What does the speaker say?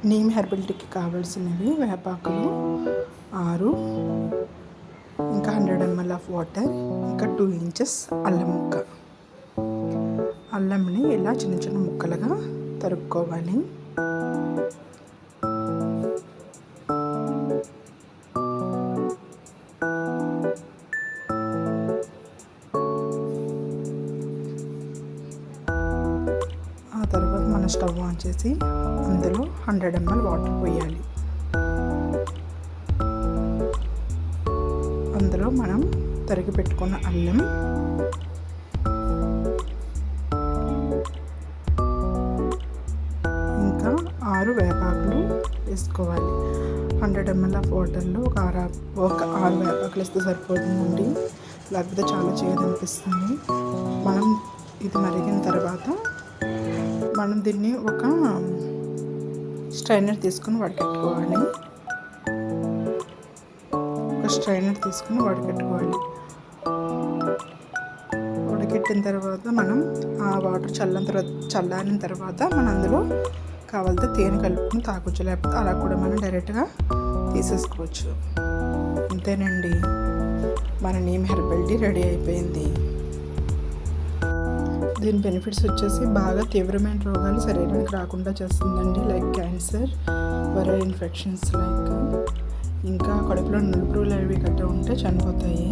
Neem herbal టీకి కావాల్సినవి వేపాకులు 6, ఇంకా 100 ml ఆఫ్ వాటర్, ఇంకా 2 ఇంచెస్ అల్లం ముక్క. అల్లంని ఇలా చిన్న చిన్న ముక్కలుగా తరుక్కోవాలి. ఆ తర్వాత మనం స్టవ్ ఆన్ చేసి అందులో 100 ml వాటర్ పోయాలి. అందులో మనం తరిగి పెట్టుకున్న అల్లం, ఇంకా 6 వేపాకులు వేసుకోవాలి. 100 ml ఆఫ్ వాటర్లో ఒక 6 వేపాకులు వేస్తే సరిపోతుందండి, లేకపోతే చాలా చేదు అనిపిస్తుంది. మనం ఇది మరిగిన తర్వాత మనం దీన్ని ఒక స్ట్రైనర్ తీసుకుని వడకెట్టుకోవాలి. వడకెట్టిన తర్వాత మనం ఆ వాటర్ చల్లారిన తర్వాత మనం అందులో కావాలితే తేనె కలుపుకొని తాగొచ్చు, లేకపోతే అలా కూడా మనం డైరెక్ట్గా తీసేసుకోవచ్చు. అంతేనండి, మన నీమ్ హెర్బల్ టీ రెడీ అయిపోయింది. దీని బెనిఫిట్స్ వచ్చేసి బాగా తీవ్రమైన రోగాలు శరీరానికి రాకుండా చేస్తుందండి, లైక్ క్యాన్సర్, వైరల్ ఇన్ఫెక్షన్స్, ఇంకా కడుపులో నులుపులు అవి గట్రా ఉంటే చనిపోతాయి.